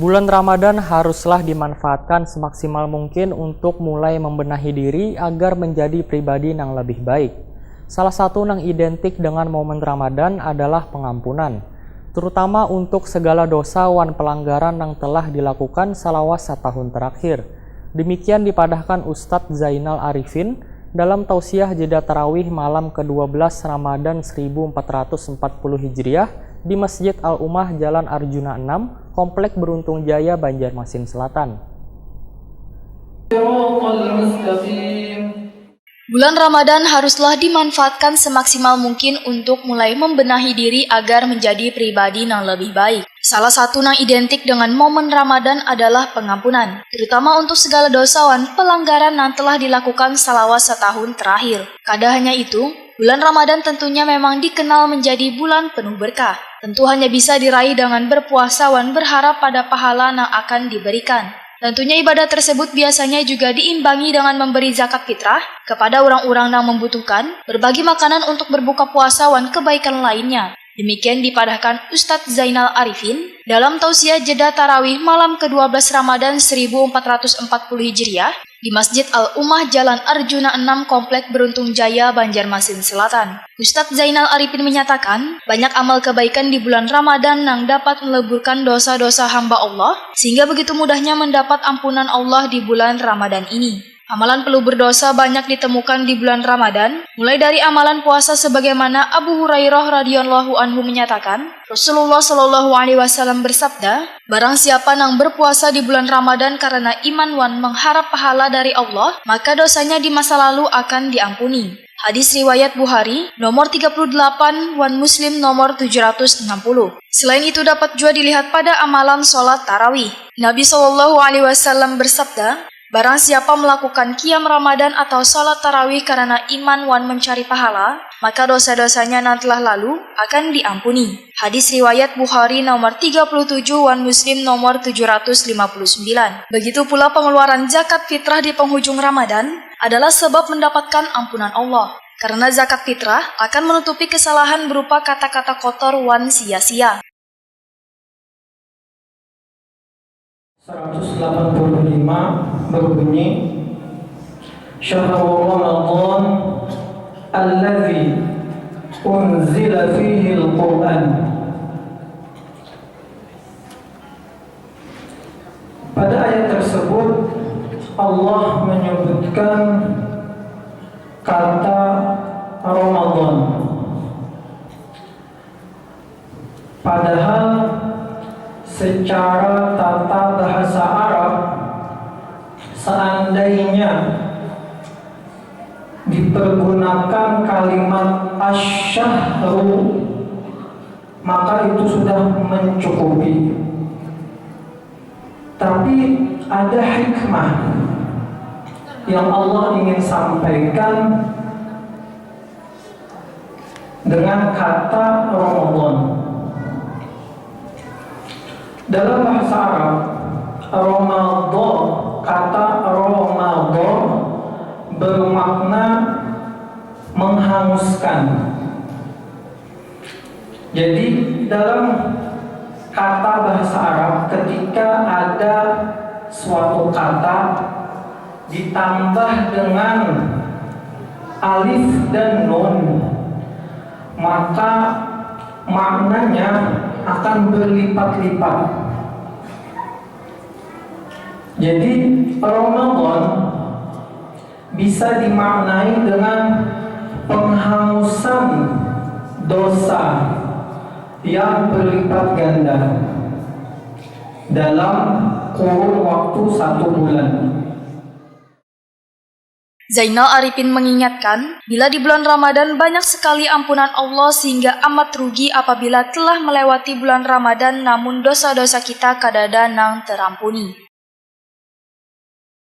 Bulan Ramadan haruslah dimanfaatkan semaksimal mungkin untuk mulai membenahi diri agar menjadi pribadi yang lebih baik. Salah satu yang identik dengan momen Ramadan adalah pengampunan, terutama untuk segala dosa wan pelanggaran yang telah dilakukan salawas setahun terakhir. Demikian dipadahkan Ustadz Zainal Arifin dalam tausiah jeda tarawih malam ke-12 Ramadan 1440 Hijriah di Masjid Al-Ummah Jalan Arjuna 6, Komplek Beruntung Jaya, Banjarmasin Selatan. Bulan Ramadan haruslah dimanfaatkan semaksimal mungkin untuk mulai membenahi diri agar menjadi pribadi yang lebih baik. Salah satu yang identik dengan momen Ramadan adalah pengampunan, terutama untuk segala dosawan pelanggaran yang telah dilakukan salawas setahun terakhir. Kada hanya itu, bulan Ramadan tentunya memang dikenal menjadi bulan penuh berkah. Tentu hanya bisa diraih dengan berpuasa wan berharap pada pahala yang akan diberikan. Tentunya ibadah tersebut biasanya juga diimbangi dengan memberi zakat fitrah kepada orang-orang yang membutuhkan, berbagi makanan untuk berbuka puasa wan kebaikan lainnya. Demikian dipadahkan Ustadz Zainal Arifin dalam tausiah jeda tarawih malam ke-12 Ramadan 1440 Hijriah di Masjid Al-Ummah Jalan Arjuna 6, Komplek Beruntung Jaya, Banjarmasin Selatan. Ustadz Zainal Arifin menyatakan, banyak amal kebaikan di bulan Ramadan yang dapat meleburkan dosa-dosa hamba Allah, sehingga begitu mudahnya mendapat ampunan Allah di bulan Ramadan ini. Amalan pelubur dosa banyak ditemukan di bulan Ramadan, mulai dari amalan puasa sebagaimana Abu Hurairah radhiyallahu anhu menyatakan, Rasulullah shallallahu alaihi wasallam bersabda, barang siapa yang berpuasa di bulan Ramadan karena iman wan mengharap pahala dari Allah, maka dosanya di masa lalu akan diampuni. Hadis riwayat Bukhari, nomor 38, wan Muslim nomor 760. Selain itu dapat juga dilihat pada amalan sholat tarawih. Nabi shallallahu alaihi wasallam bersabda, barang siapa melakukan qiyam Ramadan atau salat tarawih karena iman wan mencari pahala, maka dosa-dosanya yang telah lalu akan diampuni. Hadis riwayat Bukhari nomor 37 wan Muslim nomor 759. Begitu pula pengeluaran zakat fitrah di penghujung Ramadan adalah sebab mendapatkan ampunan Allah. Karena zakat fitrah akan menutupi kesalahan berupa kata-kata kotor wan sia-sia. 185 berbunyi Syahrul Ramadan alladzi unzila fihi al-Qur'an. Pada ayat tersebut Allah menyebutkan kata Ramadan, padahal secara tata bahasa Arab, seandainya dipergunakan kalimat asyahru, maka itu sudah mencukupi. Tapi ada hikmah yang Allah ingin sampaikan dengan kata Ramadan. Dalam bahasa Arab, Ramadan, kata Ramadan bermakna menghanguskan. Jadi dalam kata bahasa Arab, ketika ada suatu kata ditambah dengan alif dan nun, maka maknanya akan berlipat-lipat. Jadi Ramadan bisa dimaknai dengan penghangusan dosa yang berlipat ganda dalam kurun waktu 1 bulan. Zainal Arifin mengingatkan, bila di bulan Ramadan banyak sekali ampunan Allah sehingga amat rugi apabila telah melewati bulan Ramadan namun dosa-dosa kita kadada nang terampuni.